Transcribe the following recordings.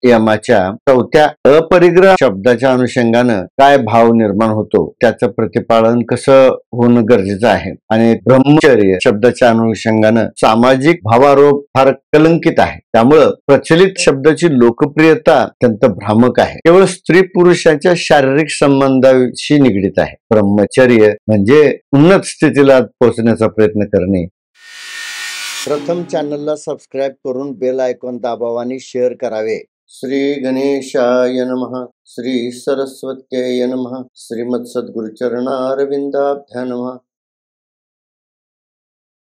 यमाच्या चौथ्या अपरिग्रह शब्दाच्या अनुषंगानं काय भाव निर्माण होतो त्याचं प्रतिपादन कसं होणं गरजेचं आहे। आणि ब्रह्मचर्य शब्दाच्या अनुषंगानं सामाजिक भावारोप फार कलंकित आहे, त्यामुळं प्रचलित शब्दाची लोकप्रियता अत्यंत भ्रामक आहे, केवळ स्त्री पुरुषाच्या शारीरिक संबंधाशी निगडीत आहे। ब्रह्मचर्य म्हणजे उन्नत स्थितीला पोहोचण्याचा प्रयत्न करणे। प्रथम चॅनलला सबस्क्राईब करून बेल आयकॉन दाबावा आणि शेअर करावे। श्री गणेशाय नमः, श्री सरस्वत्यै नमः, श्रीमत् सद्गुरुचरणारविंदाभ्यां नमः।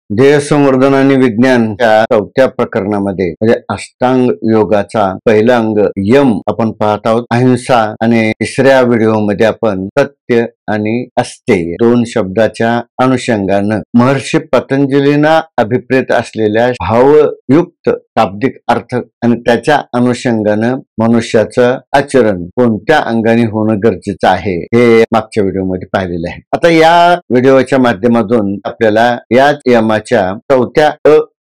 ध्येय संवर्धन आणि विज्ञानच्या चौथ्या प्रकरणामध्ये म्हणजे अष्टांग योगाचा पहिला अंग यम आपण पाहत आहोत। अहिंसा आणि तिसऱ्या व्हिडिओमध्ये आपण सत्य आणि अस्तेय दोन शब्दाच्या अनुषंगानं महर्षी पतंजलींना अभिप्रेत असलेल्या भावयुक्त शाब्दिक अर्थ आणि त्याच्या अनुषंगानं मनुष्याचं आचरण कोणत्या अंगाने होणं गरजेचं आहे हे मागच्या व्हिडिओमध्ये पाहिलेलं आहे। आता या व्हिडिओच्या माध्यमातून आपल्याला याच यमाच्या चौथ्या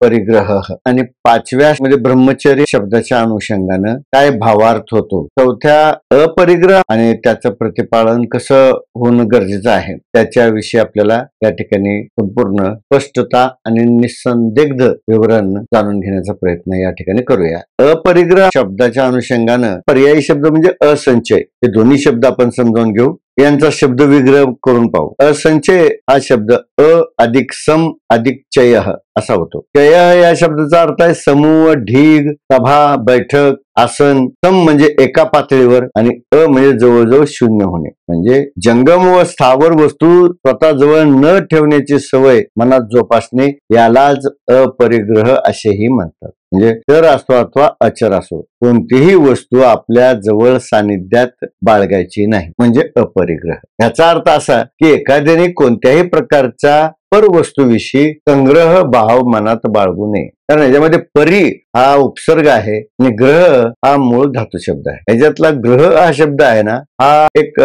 परिग्रह आणि पाचव्या म्हणजे ब्रह्मचर्य शब्दाच्या अनुषंगानं काय भावार्थ होतो, चौथ्या अपरिग्रह आणि त्याचं प्रतिपादन कसं होणं गरजेचं आहे त्याच्याविषयी आपल्याला या ठिकाणी संपूर्ण स्पष्टता आणि निसंदिग्ध विवरण जाणून घेण्याचा प्रयत्न या ठिकाणी करूया। अपरिग्रह शब्दाच्या अनुषंगानं पर्यायी शब्द म्हणजे असंचय, हे दोन्ही शब्द आपण समजावून घेऊ, यांचा शब्द विग्रह करून पाहू। असंचय हा शब्द अ अधिक सम अधिक चय असा होतो। चय या शब्दाचा अर्थ आहे समूह, ढीग, सभा, बैठक, आसन। सम म्हणजे एका पातळीवर आणि अ म्हणजे जवळजवळ शून्य होणे, म्हणजे जंगम व स्थावर वस्तू स्वतः जवळ न ठेवण्याची सवय मनात जोपासणे यालाच अपरिग्रह असेही म्हणतात। म्हणजे चर असो अथवा अचर असो कोणतीही वस्तू आपल्या जवळ सानिध्यात बाळगायची नाही म्हणजे अपरिग्रह। याचा अर्थ असा की एखाद्याने कोणत्याही प्रकारच्या परवस्तूविषयी संग्रह भाव मनात बाळगू नये, कारण याच्यामध्ये परी हा उपसर्ग आहे आणि ग्रह हा मूळ धातू शब्द आहे। याच्यातला ग्रह हा शब्द आहे ना, हा एक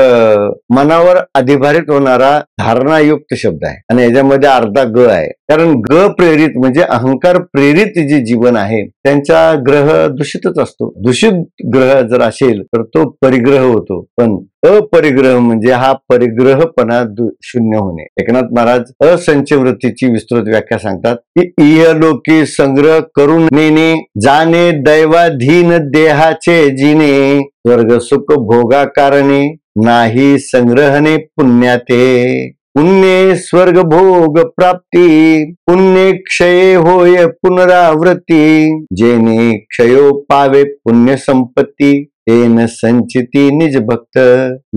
मनावर अधिभारित होणारा धारणायुक्त शब्द आहे आणि याच्यामध्ये अर्धा ग आहे, कारण ग प्रेरित म्हणजे अहंकार प्रेरित जे जीवन आहे त्यांचा ग्रह दूषितच असतो। दूषित ग्रह जर असेल तर तो परिग्रह होतो, पण अपरिग्रह म्हणजे हा परिग्रहपणा शून्य होणे। एकनाथ महाराज असंचय वृत्तीची विस्तृत व्याख्या सांगतात की इहलोकी संग्रह करून नेणे जाणे दैवाधीन देहाचे जिने स्वर्ग सुख भोगा कारणे नाही संग्रहणे पुण्याते पुण्ये स्वर्ग भोग प्राप्ती पुण्ये क्षये होय पुनरावृत्ती जेने क्षयो पावे पुण्य संपत्ती तेन संचिती निज भक्त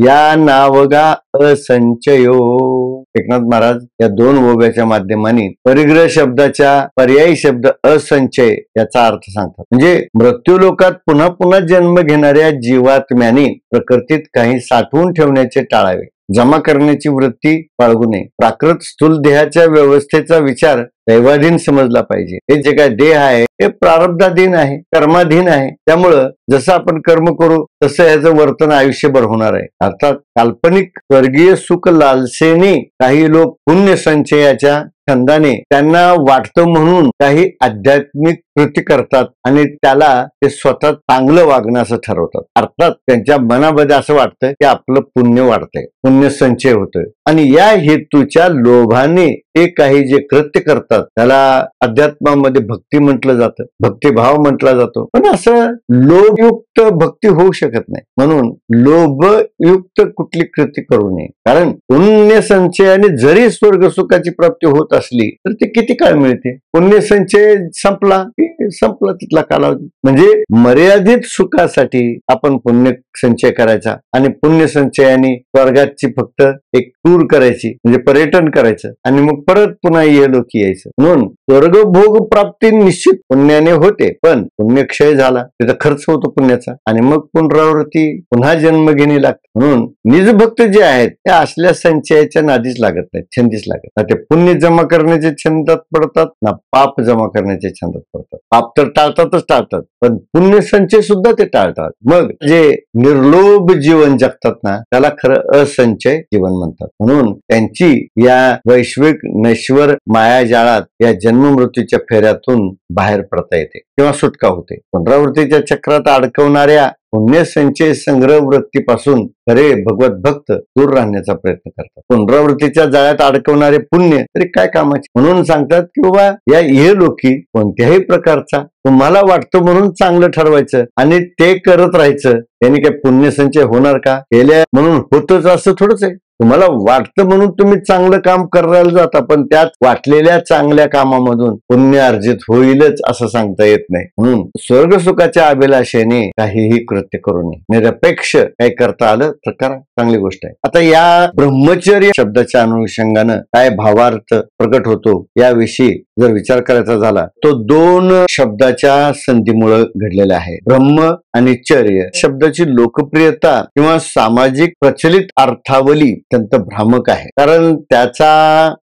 या नावगा असंचयो। एकनाथ महाराज या दोन ओव्याच्या माध्यमाने परिग्रह शब्दाच्या पर्यायी शब्द असंचय याचा अर्थ सांगतात, म्हणजे मृत्यू लोकात पुन्हा पुन्हा जन्म घेणाऱ्या जीवात्म्याने प्रकृतीत काही साठवून ठेवण्याचे टाळावे, जमा करण्याची वृत्ती बाळगू नये। प्राकृत स्थूल देहाच्या व्यवस्थेचा विचार दैवाधीन समजला पाहिजे। हे जे काय देह आहे हे प्रारब्धाधीन आहे, कर्माधीन आहे, त्यामुळं जसं आपण कर्म करू तसं याचं वर्तन आयुष्यभर होणार आहे। अर्थात काल्पनिक स्वर्गीय सुख लालसेने काही लोक पुण्य संचयाच्या छंदाने त्यांना वाटतं म्हणून काही आध्यात्मिक कृती करतात आणि त्याला ते स्वतः चांगलं वागणं असं ठरवतात। अर्थात त्यांच्या मनामध्ये असं वाटतं की आपलं पुण्य वाढतंय, पुण्य संचय होतोय आणि या हेतूच्या लोभाने ते काही जे कृत्य करतात त्याला अध्यात्मामध्ये भक्ती म्हटलं जातं, भक्तिभाव म्हटला जातो, पण असं लोभयुक्त भक्ती होऊ शकत नाही। म्हणून लोभयुक्त कुठली कृती करू नये, कारण पुण्य संचयाने जरी स्वर्ग सुखाची प्राप्ती होत असली तर ती किती काळ मिळते। पुण्य संचय संपला तिथला कालावधी, म्हणजे मर्यादित सुखासाठी आपण पुण्य संचय करायचा आणि पुण्य संचयाने स्वर्गाची फक्त एक टूर करायची म्हणजे पर्यटन करायचं आणि मग परत पुन्हा इहलोकी यायचं। म्हणून स्वर्ग भोग प्राप्ती निश्चित पुण्याने होते, पण पुण्यक्षय झाला त्याचा खर्च होतो पुण्याचा आणि मग पुनरावृत्ती पुन्हा जन्म घेणे लागते। म्हणून निजभक्त जे आहेत ते असल्या संचयाच्या नादीच लागत नाहीत, छंदीच लागत ना ते पुण्य जमा करण्याचे छंदात पडतात ना पाप जमा करण्याचे छंदात पडतात। पाप तर टाळतात, पण पुण्य संचय सुद्धा ते टाळतात। मग जे निर्लोभ जीवन जगतात ना त्याला खरं असंचय जीवन म्हणतात। म्हणून त्यांची या वैश्विक नश्वर मायाजाळात काळात या जन्ममृत्यूच्या फेऱ्यातून बाहेर पडता येते किंवा सुटका होते. पुनरावृत्तीच्या चक्रात अडकवणाऱ्या पुण्य संचय संग्रह वृत्तीपासून खरे भगवत भक्त दूर राहण्याचा प्रयत्न करतात. पुनरावृत्तीच्या जाळ्यात अडकवणारे पुण्य तरी काय कामाचे, म्हणून सांगतात की बाबा या इहलोकी कोणत्याही प्रकारचा तुम्हाला वाटतं म्हणून चांगलं ठरवायचं आणि ते करत राहायचं. यांनी काय पुण्य संचय होणार का? केल्या म्हणून होतच असं थोडंच आहे. तुम्हाला वाटतं म्हणून तुम्ही चांगलं काम करायला जाता, पण त्यात वाटलेल्या चांगल्या कामामधून पुण्य अर्जित होईलच असं सांगता येत नाही. म्हणून स्वर्ग सुखाच्या अभिलाषेने काहीही कृत्य करू नये. निरपेक्ष काही करता आलं तर करा, चांगली गोष्ट आहे. आता या ब्रह्मचर्य शब्दाच्या अनुषंगानं काय भावार्थ प्रकट होतो याविषयी जर विचार करायचा झाला तो दोन शब्दाच्या संधीमुळे घडलेला आहे. ब्रह्म आणि चर्य शब्दाची लोकप्रियता किंवा सामाजिक प्रचलित अर्थावली अत्यंत भ्रामक आहे, कारण त्याचा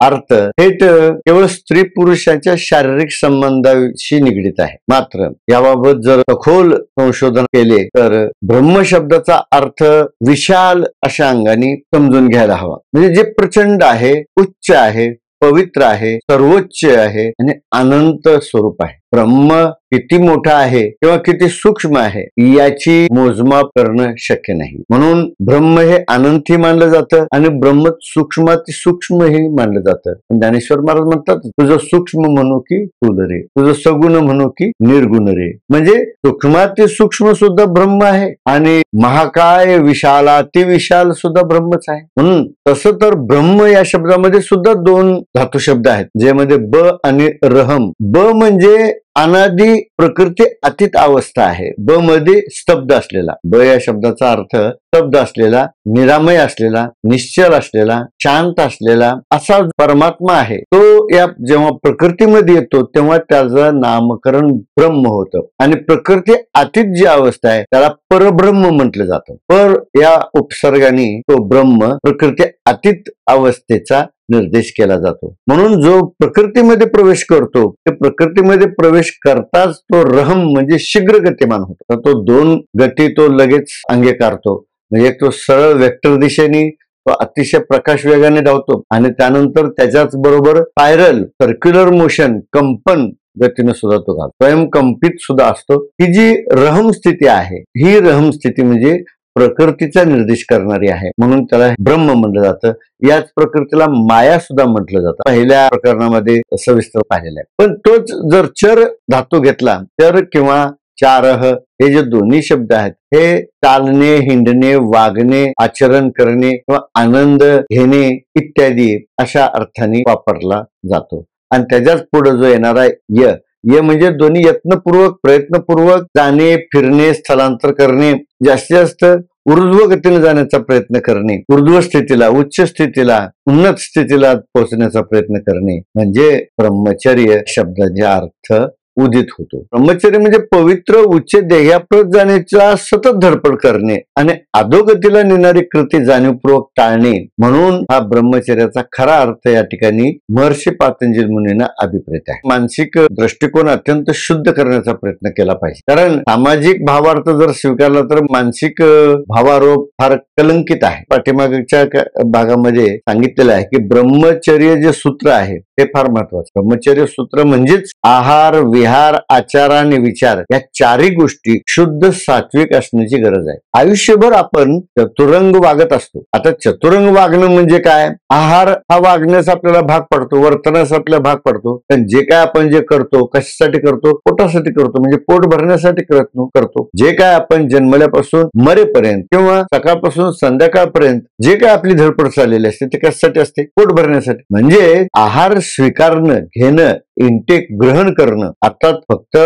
अर्थ थेट केवळ स्त्री पुरुषाच्या शारीरिक संबंधाशी निगडीत आहे. मात्र याबाबत जर सखोल संशोधन केले तर ब्रह्म शब्दाचा अर्थ विशाल अशा अंगाने समजून घ्यायला हवा. म्हणजे जे प्रचंड आहे, उच्च आहे, पवित्र आहे, सर्वोच्च आहे आणि अनंत स्वरूप आहे. ब्रह्म किती मोठा आहे किंवा किती सूक्ष्म आहे याची मोजमाप करणं शक्य नाही. म्हणून ब्रह्म हे अनंतही मानलं जातं आणि ब्रह्म सूक्ष्माती सूक्ष्मही मानलं जातं. ज्ञानेश्वर महाराज म्हणतात, तुझं सूक्ष्म म्हणू की स्थूल रे, तुझं सगुण म्हणू की निर्गुण रे. म्हणजे सूक्ष्माती सूक्ष्म सुद्धा ब्रह्म आहे आणि महाकाय विशालाती विशाल सुद्धा ब्रह्मच आहे. म्हणून तसं तर ब्रह्म या शब्दामध्ये सुद्धा दोन धातू शब्द आहेत, ज्यामध्ये ब आणि रहम. ब म्हणजे अनादि प्रकृती अतीत अवस्था आहे. ब मध्ये स्तब्ध असलेला, ब या शब्दाचा अर्थ स्तब्ध असलेला, निरामय असलेला, निश्चल असलेला, शांत असलेला असा परमात्मा आहे. तो या जेव्हा प्रकृतीमध्ये येतो तेव्हा त्याचं नामकरण ब्रह्म होतं आणि प्रकृती अतीत जी अवस्था आहे त्याला परब्रह्म म्हटलं जातं. पर या उपसर्गाने तो ब्रह्म प्रकृती अतीत अवस्थेचा निर्देश केला जातो. म्हणून जो प्रकृतीमध्ये प्रवेश करतो ते प्रकृतीमध्ये प्रवेश करताच तो रहम म्हणजे शीघ्र गतिमान होतो. तर तो दोन गती तो लगेच अंगीकारतो. म्हणजे एक तो सरळ वेक्टर दिशेने तो अतिशय प्रकाश वेगाने धावतो आणि त्यानंतर त्याच्याच बरोबर स्पायरल सर्क्युलर मोशन कंपन गतीने सुद्धा तो घालतो. स्वयंकंपित सुद्धा असतो. ही जी रहम स्थिती आहे ही रहम स्थिती म्हणजे प्रकृतीचा निर्देश करणारी आहे, म्हणून त्याला ब्रह्म म्हटलं जातं. याच प्रकृतीला माया सुद्धा म्हटलं जातं. पहिल्या प्रकरणामध्ये सविस्तर पाहिलेलं आहे. पण तोच जर चर धातू घेतला, चर किंवा चारह हे जे दोन्ही शब्द आहेत हे चालणे, हिंडणे, वागणे, आचरण करणे किंवा आनंद घेणे इत्यादी अशा अर्थाने वापरला जातो. आणि त्याच्याच पुढे जो येणारा य म्हणजे दोन्ही यत्नपूर्वक प्रयत्नपूर्वक जाणे, फिरणे, स्थलांतर करणे, जास्तीत जास्त ऊर्ध्व गतीने जाण्याचा प्रयत्न करणे, ऊर्ध्व स्थितीला, उच्च स्थितीला, उन्नत स्थितीला पोहोचण्याचा प्रयत्न करणे म्हणजे ब्रह्मचर्य शब्दाचे अर्थ उदित होतो. ब्रह्मचर्य म्हणजे पवित्र उच्च ध्येयाप्रत जाण्याचा सतत धडपड करणे आणि अधोगतीला नेणारी कृती जाणीवपूर्वक टाळणे. म्हणून हा ब्रह्मचर्याचा खरा अर्थ या ठिकाणी महर्षी पातंजली मुनींना अभिप्रेत आहे. मानसिक दृष्टिकोन अत्यंत शुद्ध करण्याचा प्रयत्न केला पाहिजे, कारण सामाजिक भावार्थ जर स्वीकारला तर मानसिक भावारोप फार कलंकित आहे. पाठीमागच्या भागामध्ये सांगितलेलं आहे की ब्रह्मचर्य जे सूत्र आहे ते फार महत्वाचं. ब्रह्मचर्य सूत्र म्हणजेच आहार, विहार, आचार आणि विचार या चारही गोष्टी शुद्ध सात्विक असण्याची गरज आहे. आयुष्यभर आपण चतुरंग वागत असतो. आता चतुरंग वागणं म्हणजे काय? आहार हा वागण्याचा आपल्याला भाग पडतो, वर्तनाचा आपल्याला भाग पडतो. पण जे काय आपण जे करतो कशासाठी करतो? पोटासाठी करतो, म्हणजे पोट भरण्यासाठी करतो. जे काय आपण जन्मल्यापासून मरेपर्यंत किंवा सकाळपासून संध्याकाळपर्यंत जे काय आपली धडपड चाललेली असते ते कशासाठी असते? पोट भरण्यासाठी. म्हणजे आहार स्वीकारणं, घेणं, इंटेक ग्रहण करणं अर्थात फक्त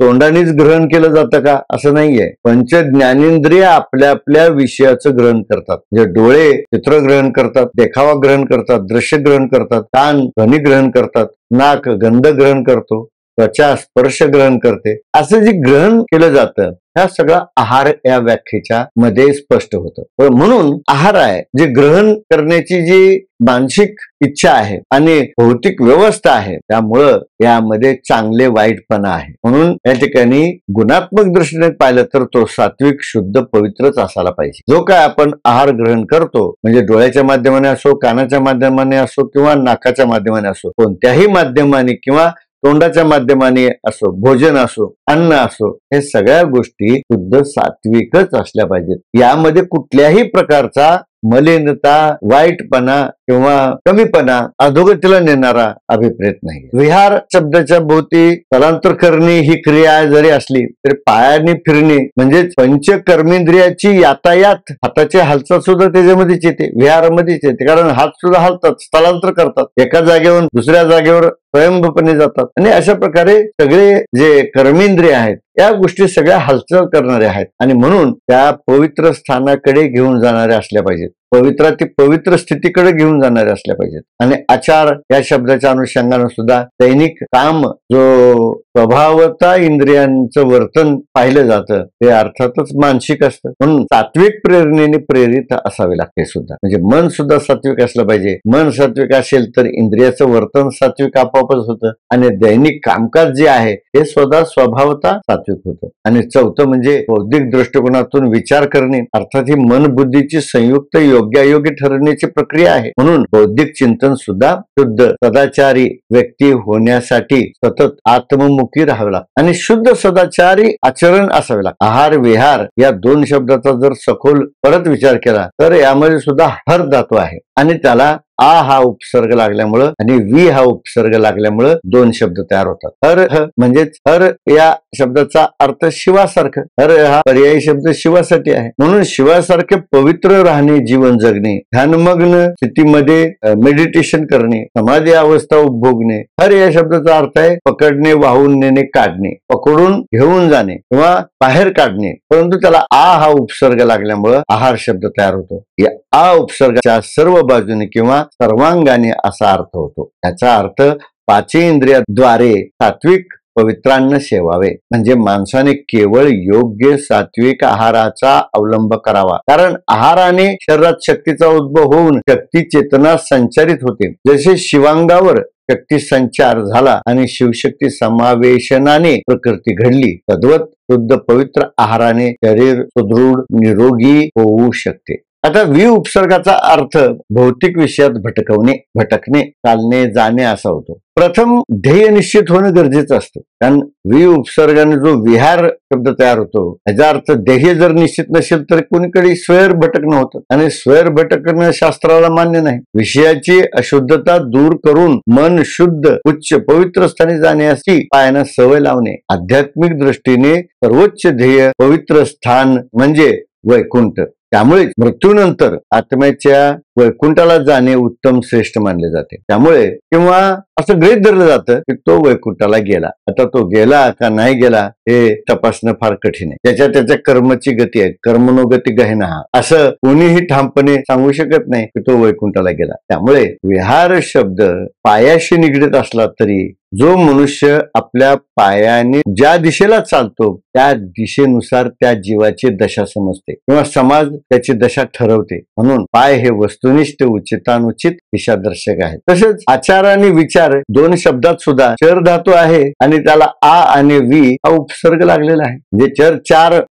तोंडानेच ग्रहण केलं जातं का असं नाहीये. पंच ज्ञानेंद्रिय आपल्या आपल्या विषयाचं ग्रहण करतात. म्हणजे डोळे चित्र ग्रहण करतात, देखावा ग्रहण करतात, दृश्य ग्रहण करतात, कान ध्वनी ग्रहण करतात, नाक गंध ग्रहण करतो, त्वचा स्पर्श ग्रहण करते, असं जे ग्रहण केलं जातं ह्या सगळा आहार या व्याख्येच्या मध्ये स्पष्ट होतं. म्हणून आहार आहे जे ग्रहण करण्याची जी मानसिक इच्छा आहे आणि भौतिक व्यवस्था आहे, त्यामुळं यामध्ये चांगले वाईटपणा आहे. म्हणून या ठिकाणी गुणात्मक दृष्टीने पाहिलं तर तो सात्विक शुद्ध पवित्रच असायला पाहिजे. जो काय आपण आहार ग्रहण करतो म्हणजे डोळ्याच्या माध्यमाने असो, कानाच्या माध्यमाने असो किंवा नाकाच्या माध्यमाने असो, कोणत्याही माध्यमाने किंवा तोंडाच्या माध्यमाने असो, भोजन असो, अन्न असो, हे सगळ्या गोष्टी शुद्ध सात्विकच असल्या पाहिजेत. यामध्ये कुठल्याही प्रकारचा मलिनता, वाईटपणा किंवा कमीपणा, अधोगतीला नेणारा अभिप्रेत नाही. विहार शब्दाच्या भोवती स्थलांतर करणे ही क्रिया जरी असली तरी पायाने फिरणे म्हणजे पंचकर्मेंद्रियाची यातायात, हाताची हालचाल सुद्धा त्याच्यामध्येच येते, विहारामध्येच येते. कारण हात सुद्धा हालतात, स्थलांतर करतात, एका जागेवरून दुसऱ्या जागेवर स्वयंभूपणे जातात. आणि अशा प्रकारे सगळे जे कर्मेंद्रिय आहेत या गोष्टी सगळ्या हालचाल करणाऱ्या आहेत आणि म्हणून त्या पवित्र स्थानाकडे घेऊन जाणाऱ्या असल्या पाहिजेत. पवित्राती पवित्र स्थितीकडे घेऊन जाणारे असल्या पाहिजेत. आणि आचार या शब्दाच्या अनुषंगाने सुद्धा दैनिक काम जो स्वभावता इंद्रियांचं वर्तन पाहिलं जातं ते अर्थातच मानसिक असतं. म्हणून सात्विक प्रेरणेने प्रेरित असावे लागते सुद्धा. म्हणजे मन सुद्धा सात्विक असलं पाहिजे. मन सात्विक असेल तर इंद्रियाचं वर्तन सात्विक आपोआपच होतं आणि दैनिक कामकाज जे आहे हे स्वतः स्वभावता सात्विक होतं. आणि चौथं म्हणजे बौद्धिक दृष्टिकोनातून विचार करणे, अर्थात ही मन बुद्धीची संयुक्त योग्यायोगी ठरवण्याची प्रक्रिया आहे. म्हणून बौद्धिक चिंतन सुद्धा शुद्ध सदाचारी व्यक्ती होण्यासाठी सतत आत्ममुखी राहावे लागते आणि शुद्ध सदाचारी आचरण असावे लागते. आहार विहार या दोन शब्दाचा जर सखोल परत विचार केला तर यामध्ये सुद्धा हर धातू आहे आणि त्याला आ हा उपसर्ग लागल्यामुळं आणि वी हा उपसर्ग लागल्यामुळं दोन शब्द तयार होतात. हर म्हणजेच हर या शब्दाचा अर्थ शिवासारखं, हर हा पर्यायी शब्द शिवासाठी आहे. म्हणून शिवासारखे पवित्र राहणे, जीवन जगणे, ध्यानमग्न स्थितीमध्ये मेडिटेशन करणे, समाधी अवस्था उपभोगणे. हर या शब्दाचा अर्थ आहे पकडणे, वाहून नेणे, काढणे, पकडून घेऊन जाणे किंवा बाहेर काढणे. परंतु त्याला आ हा उपसर्ग लागल्यामुळं आहार शब्द तयार होतो. या आ उपसर्गाच्या सर्व बाजूने किंवा सर्वांगाने असा अर्थ होतो. याचा अर्थ पाचेंद्रियाद्वारे सात्विक पवित्रांना सेवावे म्हणजे माणसाने केवळ योग्य सात्विक आहाराचा अवलंब करावा. कारण आहाराने शरीरात शक्तीचा उद्भव होऊन शक्ती चेतना संचारित होते. जसे शिवांगावर शक्ती संचार झाला आणि शिवशक्ती समावेशनाने प्रकृती घडली, तद्वत शुद्ध पवित्र आहाराने शरीर सुदृढ निरोगी होऊ शकते. आता वि उपसर्गाचा अर्थ भौतिक विषयात भटकणे, चालणे, जाणे असा होतो. प्रथम ध्येय निश्चित होणं गरजेचं असतं. कारण वि उपसर्गाने जो विहार शब्द तयार होतो याचा अर्थ ध्येय जर निश्चित नसेल तर कोणीकडे स्वैर भटकणं होतं आणि स्वैर भटकणं शास्त्राला मान्य नाही. विषयाची अशुद्धता दूर करून मन शुद्ध उच्च पवित्र स्थानी जाण्याची पायानं सवय लावणे. आध्यात्मिक दृष्टीने सर्वोच्च ध्येय पवित्र स्थान म्हणजे वैकुंठ. त्यामुळे मृत्यूनंतर आत्म्याच्या वैकुंठाला जाणे उत्तम श्रेष्ठ मानले जाते. त्यामुळे किंवा असं गृहीत धरलं जातं की तो वैकुंठाला गेला. आता तो गेला का नाही गेला हे तपासणं फार कठीण आहे. त्याच्या कर्माची गती आहे, कर्मणोगती गहना असं कोणीही ठामपणे सांगू शकत नाही की तो वैकुंठाला गेला. त्यामुळे विहार शब्द पायाशी निगडीत असला तरी जो मनुष्य आपल्या पायाने ज्या दिशेला चालतो त्या दिशेनुसार त्या जीवाची दशा समजते किंवा समाज त्याची दशा ठरवते. म्हणून पाय हे वस्तुनिष्ठ उचितानुचित दिशादर्शक आहेत. तसेच आचार आणि विचार दोन शब्दात सुद्धा चर धातू आहे आणि त्याला आ आणि वी हा उपसर्ग लागलेला आहे. म्हणजे चर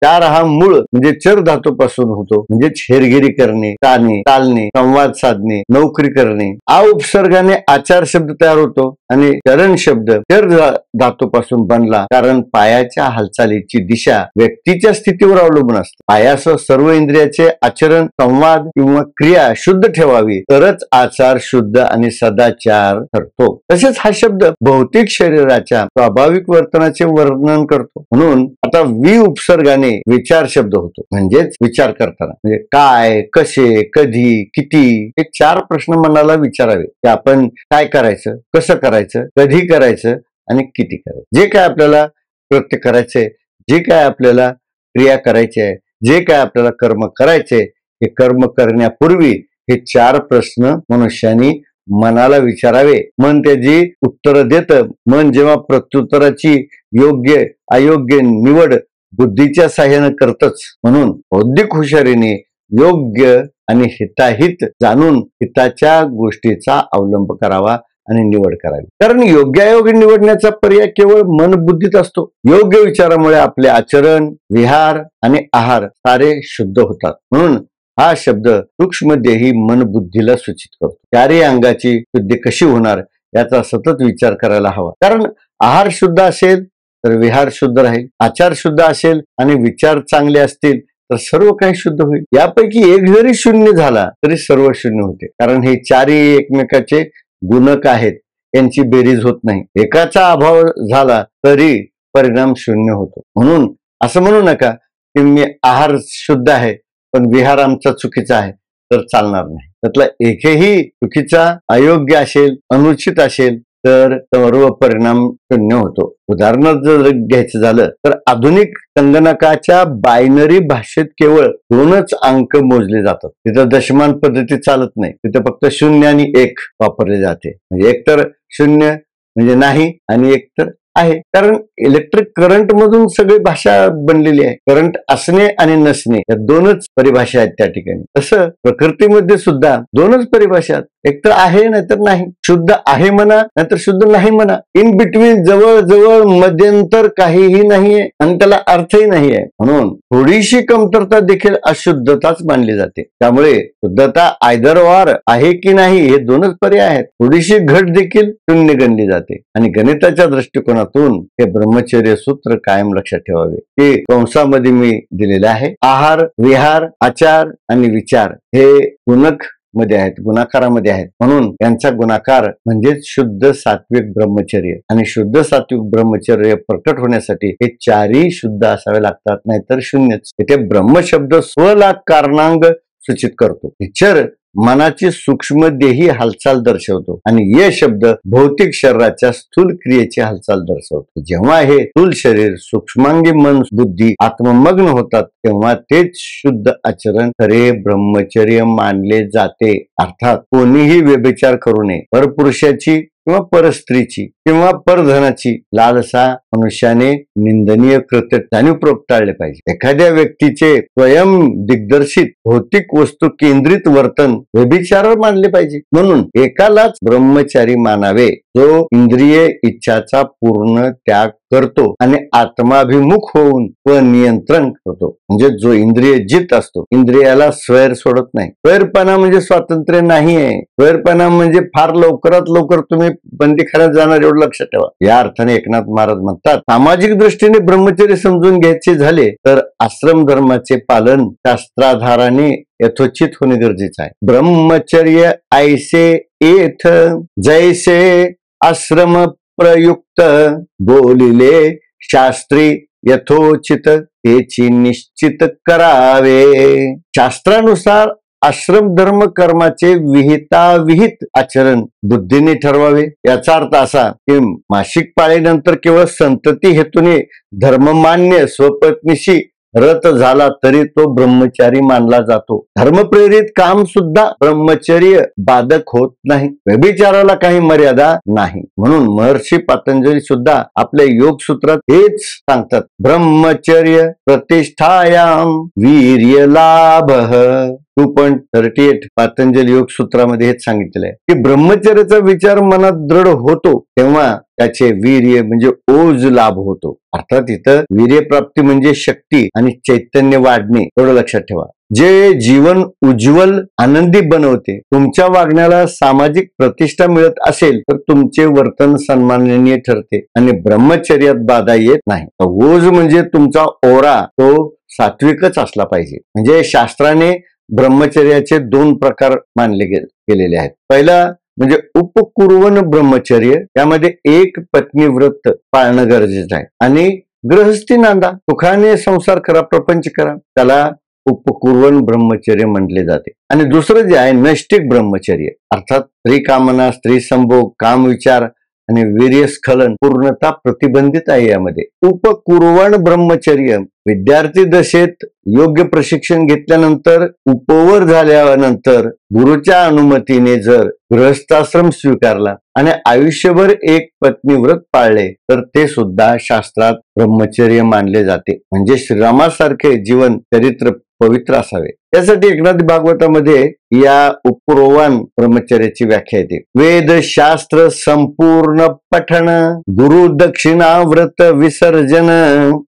चार हा मूळ म्हणजे चर धातू पासून होतो. म्हणजे हेरगिरी करणे, चालणे, संवाद साधणे, नोकरी करणे. आ उपसर्गाने आचार शब्द तयार होतो आणि चरण शब्द चर धातूपासून बनला. कारण पायाच्या हालचालीची दिशा व्यक्तीच्या स्थितीवर अवलंबून असते. पायासह सर्व इंद्रियाचे आचरण, संवाद किंवा क्रिया शुद्ध ठेवावी तरच आचार शुद्ध आणि सदाचार ठरतो. तसेच हा शब्द भौतिक शरीराच्या स्वाभाविक वर्तनाचे वर्णन करतो. म्हणून आता वि उपसर्गाने विचार शब्द होतो. म्हणजेच विचार करताना म्हणजे काय, कसे, कधी, किती हे चार प्रश्न मनाला विचारावे की आपण काय करायचं, कसं करायचं, कधी करायचं आणि किती करायचं. जे काय आपल्याला कृत्य करायचंय, जे काय आपल्याला क्रिया करायची आहे, जे काय आपल्याला कर्म करायचे, हे कर्म करण्यापूर्वी हे चार प्रश्न मनुष्याने मनाला विचारावे, मन त्याची उत्तर देतं. मन जेव्हा प्रत्युत्तराची योग्य अयोग्य निवड बुद्धीच्या साह्यानं करतच. म्हणून बौद्धिक हुशारीने योग्य आणि हिताहित जाणून हिताच्या गोष्टीचा अवलंब करावा आणि निवड करावी. कारण योग्यायोग्य निवडण्याचा पर्याय केवळ मन बुद्धीत असतो. योग्य विचारामुळे आपले आचरण, विहार आणि आहार सारे शुद्ध होतात. म्हणून हा शब्द सूक्ष्मदेही मन बुद्धीला सूचित करतो. चारही अंगाची शुद्धी कशी होणार याचा सतत विचार करायला हवा. कारण आहार शुद्ध असेल तर विहार शुद्ध राहील, आचार शुद्ध असेल आणि विचार चांगले असतील तर सर्व काही शुद्ध होईल. यापैकी एक जरी शून्य झाला तरी सर्व शून्य होते. कारण हे चारही एकमेकाचे गुणक आहेत, यांची बेरीज होत नाही. एकाचा अभाव झाला तरी परिणाम शून्य होतो. म्हणून असं म्हणू नका की मी आहार शुद्ध आहे पण विहार आमचा चुकीचा आहे तर चालणार नाही. त्यातला एकही चुकीचा, अयोग्य असेल, अनुचित असेल तर सर्व परिणाम शून्य होतो. उदाहरण जर घ्यायचं झालं तर आधुनिक संगणकाच्या बायनरी भाषेत केवळ 2च अंक मोजले जातात. तिथं दशमान पद्धती चालत नाही. तिथं फक्त 0 आणि 1 वापरले जाते. म्हणजे एक तर 0 म्हणजे नाही आणि एक तर आहे. कारण इलेक्ट्रिक करंट मधून सगळी भाषा बनलेली आहे. करंट असणे आणि नसणे या 2च परिभाषा आहेत त्या ठिकाणी. तसं प्रकृतीमध्ये सुद्धा 2च परिभाषा आहेत. एक तर आहे नाहीतर नाही. शुद्ध आहे म्हणा नाहीतर शुद्ध नाही म्हणा. इन बिटवीन, जवळ जवळ, मध्यंतर काहीही नाहीये आणि त्याला अर्थही नाहीये. म्हणून थोडीशी कमतरता देखील अशुद्धताच मानली जाते. त्यामुळे शुद्धता आयदर ऑर आहे की नाही हे 2च पर्याय आहेत. थोडीशी घट देखील शून्य गणली जाते. आणि गणिताच्या दृष्टिकोनातून हे ब्रह्मचर्य सूत्र कायम लक्षात ठेवावे. ते कंसामध्ये मी दिलेले आहे. आहार, विहार, आचार आणि विचार हे गुणक मध्ये आहेत, गुणाकारामध्ये आहेत. म्हणून यांचा गुणाकार म्हणजेच शुद्ध सात्विक ब्रह्मचर्य. आणि शुद्ध सात्विक ब्रह्मचर्य प्रकट होण्यासाठी हे चारही शुद्ध असावे लागतात, नाहीतर शून्यच. इथे ब्रह्मशब्द स्वला कारणांग सूचित करतो. विचार मनाची सूक्ष्मदेही हालचाल दर्शवतो आणि ये शब्द भौतिक शरीराच्या स्थूल क्रियेची हालचाल दर्शवतो. जेव्हा हे स्थूल शरीर, सूक्ष्मांगी मन बुद्धी आत्ममग्न होतात तेव्हा तेच शुद्ध आचरण खरे ब्रह्मचर्य मानले जाते. अर्थात कोणीही व्यभिचार करू नये. परपुरुषाची किंवा परस्त्रीची किंवा परधनाची लालसा मनुष्याने निंदनीय कृत्य जाणीवपूर्वक टाळले पाहिजे. एखाद्या व्यक्तीचे स्वयं दिग्दर्शित भौतिक वस्तू केंद्रित वर्तन व्यभिचार मानले पाहिजे. म्हणून एकालाच ब्रह्मचारी मानावे जो इंद्रिय इच्छाचा पूर्ण त्याग करतो आणि आत्माभिमुख होऊन नियंत्रण करतो. म्हणजे जो इंद्रिय जित असतो, इंद्रियाला स्वैर सोडत नाही. स्वैरपणा म्हणजे स्वातंत्र्य नाही आहे. स्वैरपणा म्हणजे फार लवकरात लवकर तुम्ही बंदीखान्यात जाणार एवढं लक्षात ठेवा. या अर्थाने एकनाथ महाराज म्हणतात, सामाजिक दृष्टीने ब्रह्मचर्य समजून घ्यायचे झाले तर आश्रम धर्माचे पालन शास्त्राधाराने यथोचित होणे गरजेचे आहे. ब्रह्मचर्य ऐसे एथ जैसे आश्रम प्रयुक्त बोलिले शास्त्री यथोचित तेची निश्चित करावे. शास्त्रानुसार आश्रम धर्म कर्माचे विहिताविहित आचरण बुद्धीने ठरवावे. याचा अर्थ असा की मासिक पाळीनंतर केवळ संतती हेतूने धर्ममान्य स्वपत्नीशी रत झाला तरी तो ब्रह्मचारी मानला जातो. धर्मप्रेरित काम सुद्धा ब्रह्मचर्य बाधक होत नाही. व्यभिचाराला काही मर्यादा नाही. म्हणून महर्षी पतंजली सुद्धा आपल्या योग सूत्रात हेच सांगतात, ब्रह्मचर्य प्रतिष्ठायाम वीर्य लाभ. 2.38 पतंजली योग सूत्रामध्ये हेच सांगितलेलं आहे की ब्रह्मचर्याचा विचार मनात दृढ होतो तेव्हा त्याचे वीर्य म्हणजे ओज लाभ होतो. अर्थात इथं वीर्य प्राप्ती म्हणजे शक्ती आणि चैतन्य वाढणे एवढं लक्षात ठेवा. जे जीवन उज्ज्वल आनंदी बनवते. तुमच्या वागण्याला सामाजिक प्रतिष्ठा मिळत असेल तर तुमचे वर्तन सन्माननीय ठरते आणि ब्रह्मचर्यात बाधा येत नाही. ओज म्हणजे तुमचा ओरा तो सात्विकच असला पाहिजे. म्हणजे शास्त्राने ब्रह्मचर्याचे 2 प्रकार मानले गेलेले आहेत. पहिला म्हणजे उपकुर्वन ब्रह्मचर्य. त्यामध्ये एक पत्नी व्रत पाळणं गरजेचं आहे आणि गृहस्थी नांदा, सुखाने संसार करा, प्रपंच करा, त्याला उपकुर्वन ब्रह्मचर्य म्हटले जाते. आणि दुसरं जे आहे नैष्टिक ब्रह्मचर्य, अर्थात स्त्री कामना, स्त्री संभोग, काम विचार आणि वीर्यस्खलन पूर्णतः प्रतिबंधित आहे यामध्ये. उपकुर्वण ब्रह्मचर्य विद्यार्थी दशेत योग्य प्रशिक्षण घेतल्यानंतर उपवर झाल्यानंतर गुरुच्या अनुमतीने जर गृहस्थाश्रम स्वीकारला आणि आयुष्यभर एक पत्नी व्रत पाळले तर ते सुद्धा शास्त्रात ब्रह्मचर्य मानले जाते. म्हणजे श्रीरामासारखे जीवन चरित्र पवित्र असावे. यासाठी एकनाथ भागवतामध्ये या उपकुर्वण ब्रह्मचर्याची व्याख्या येते. वेद शास्त्र संपूर्ण पठण, गुरु दक्षिणा व्रत विसर्जन,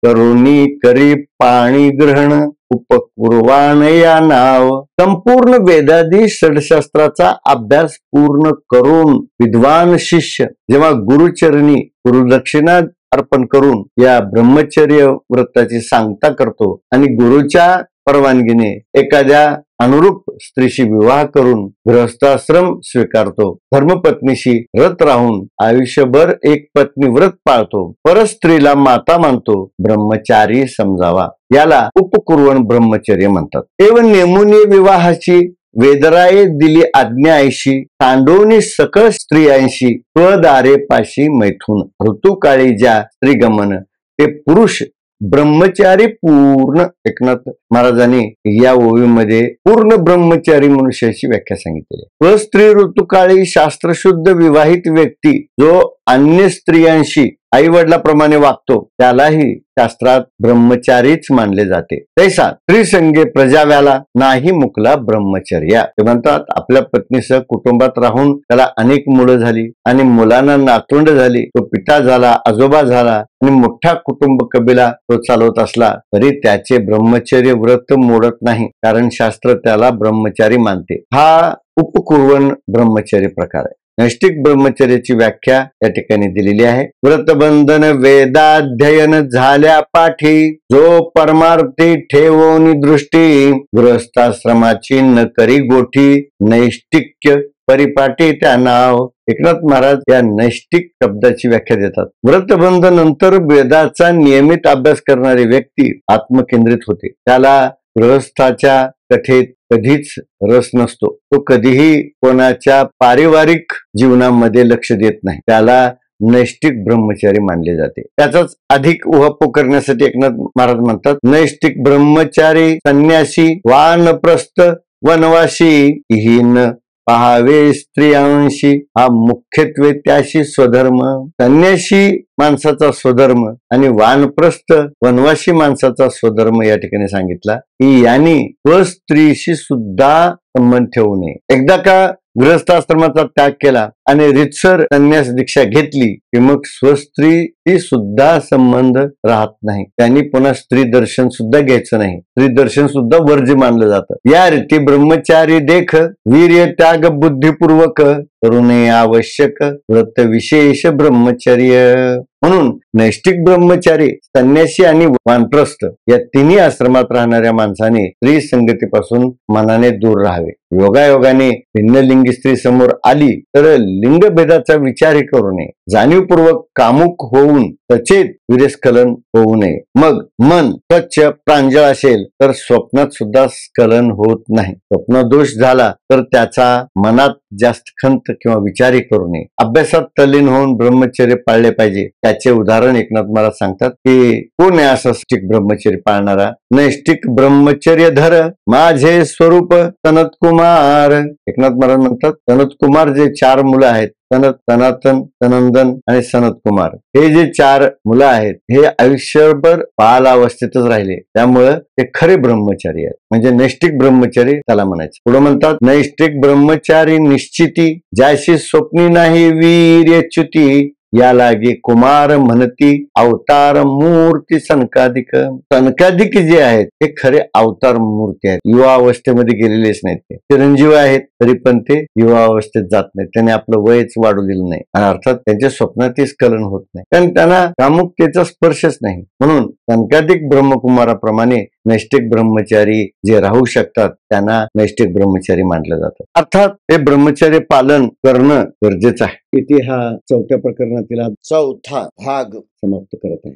करुणी करी पाणी ग्रहण, उपकुर्वाण या नाव. संपूर्ण वेदादी षडशास्त्राचा अभ्यास पूर्ण करून विद्वान शिष्य जेव्हा गुरुचरणी गुरुदक्षिणा अर्पण करून या ब्रह्मचर्य व्रताची सांगता करतो आणि गुरुच्या परवानगीने एखाद्या अनुरूप स्त्रीशी विवाह करून गृहस्थाश्रम स्वीकारतो, धर्मपत्नीशी रत राहून आयुष्यभर एक पत्नी व्रत पाळतो, परस्त्रीला माता मानतो, ब्रह्मचारी समजावा. याला उपकुर्वण ब्रह्मचर्य म्हणतात. एवं नेमुनी विवाहाची वेदराये दिली आज्ञा ऐशी, तांडवनी सकळ स्त्रियांशी, स्वदारे पाशी मैथून. ऋतुकाळी ज्या स्त्रीगमन ते पुरुष ब्रह्मचारी पूर्ण. एकनाथ महाराजांनी या ओवीमध्ये पूर्ण ब्रह्मचारी मनुष्याची व्याख्या सांगितली. स्त्री ऋतुकाळी शास्त्रशुद्ध विवाहित व्यक्ती जो अन्य स्त्रियांशी आई वडिलाप्रमाणे वागतो त्यालाही शास्त्रात ब्रह्मचारीच मानले जाते. तैसा स्त्रीसंगे प्रजाव्याला नाही मुकला ब्रह्मचर्या. ते म्हणतात आपल्या पत्नीसह कुटुंबात राहून त्याला अनेक मुलं झाली आणि मुलांना नातवंड झाली, तो पिता झाला, आजोबा झाला आणि मोठा कुटुंब कबिला तो चालवत असला तरी त्याचे ब्रह्मचर्य व्रत मोडत नाही, कारण शास्त्र त्याला ब्रह्मचारी मानते. हा उपकुर्वण ब्रह्मचर्य प्रकार आहे. नैष्टिक ब्रह्मचर्याची व्याख्या या ठिकाणी दिलेली आहे. व्रतबंधन वेदाध्ययन झाल्या पाठी, जो परमार्थी ठेवोनी दृष्टी, गृहस्थाश्रमाची न करी गोठी, नैष्टिक्य परिपाठी त्या नाव. एकनाथ महाराज या नैष्टिक शब्दाची व्याख्या देतात. व्रतबंध नंतर वेदाचा नियमित अभ्यास करणारी व्यक्ती आत्मकेंद्रित होते. त्याला गृहस्थाच्या कथेत कधीच रस नसतो. तो कधीही कोणाच्या पारिवारिक जीवनामध्ये लक्ष देत नाही. त्याला नैष्टिक ब्रह्मचारी मानले जाते. त्याचाच अधिक उहापोह करण्यासाठी एकनाथ महाराज म्हणतात, नैष्टिक ब्रह्मचारी संन्यासी वानप्रस्थ वनवासी, हीन पाहावे स्त्रियांशी. हा मुख्यत्वे त्याशी स्वधर्म. संन्यासी माणसाचा स्वधर्म आणि वानप्रस्थ वनवासी माणसाचा स्वधर्म या ठिकाणी सांगितला की यांनी स्त्रीशी सुद्धा संबंध ठेवू नये. एकदा का गृहस्थाश्रमाचा त्याग केला आणि रितसर संन्यास दीक्षा घेतली की मग स्वस्त्री सुद्धा संबंध राहत नाही. त्यांनी पुन्हा स्त्री दर्शन सुद्धा घ्यायचं नाही. स्त्री दर्शन सुद्धा वर्ज्य मानलं जातं. या रीती ब्रह्मचारी देख वीर्य त्याग बुद्धिपूर्वक करुणे आवश्यक व्रत विशेष ब्रह्मचर्य. म्हणून नैष्टिक ब्रह्मचारी, संन्यासी आणि वानप्रस्थ या तिन्ही आश्रमात राहणाऱ्या माणसाने स्त्री संगतीपासून मनाने दूर राहावे. योगायोगाने भिन्नलिंगी स्त्री समोर आली तर लिंगभेदाचा विचारही करू नये. जाणीवपूर्वक कामुक होऊन सचेत वीर्यस्खलन होऊ नये. मग मन स्वच्छ प्रांजळ असेल तर स्वप्नात सुद्धा स्खलन होत नाही. स्वप्नदोष झाला तर त्याचा मनात जास्त खंत किंवा विचारही करू नये. अभ्यासात तल्लीन होऊन ब्रह्मचर्य पाळले पाहिजे. त्याचे उदाहरण एकनाथ महाराज सांगतात की कोण आहे असा नैष्टिक ब्रह्मचर्य पाळणारा. नैष्टिक ब्रह्मचर्य धर माझे स्वरूप सनत कुमार. एकनाथ महाराज म्हणतात सनत कुमार जे 4 मुलं आहेत, सनत, सनातन, सनंदन आणि सनत कुमार, हे जे 4 मुलं आहेत हे आयुष्यभर बालावस्थेतच राहिले. त्यामुळं ते खरे ब्रह्मचारी आहेत. म्हणजे नैष्टिक ब्रह्मचारी त्याला म्हणायचं. पुढे म्हणतात नैष्टिक ब्रह्मचारी निश्चिती, ज्याशी स्वप्नी नाही वीर्यच्युती, या लागे कुमार म्हणती अवतार मूर्ती सनकाधिक. सनकाधिक जे आहेत ते खरे अवतार मूर्ती आहेत. युवा अवस्थेमध्ये गेलेलेच नाहीत. ते चिरंजीव आहेत तरी पण ते युवा अवस्थेत जात नाहीत. त्यांनी आपलं वयच वाढू दिलं नाही आणि अर्थात त्यांच्या स्वप्नातही स्खलन होत नाही, कारण त्यांना कामुकतेचा स्पर्शच नाही. म्हणून सनकाधिक ब्रह्मकुमाराप्रमाणे नैष्टिक ब्रह्मचारी जे राहू शकतात त्यांना नैष्टिक ब्रह्मचारी मानलं जातं. अर्थात हे ब्रह्मचर्य पालन करणं गरजेचं आहे. इथे हा 4थ्या प्रकरणातील 4था भाग समाप्त करत आहे.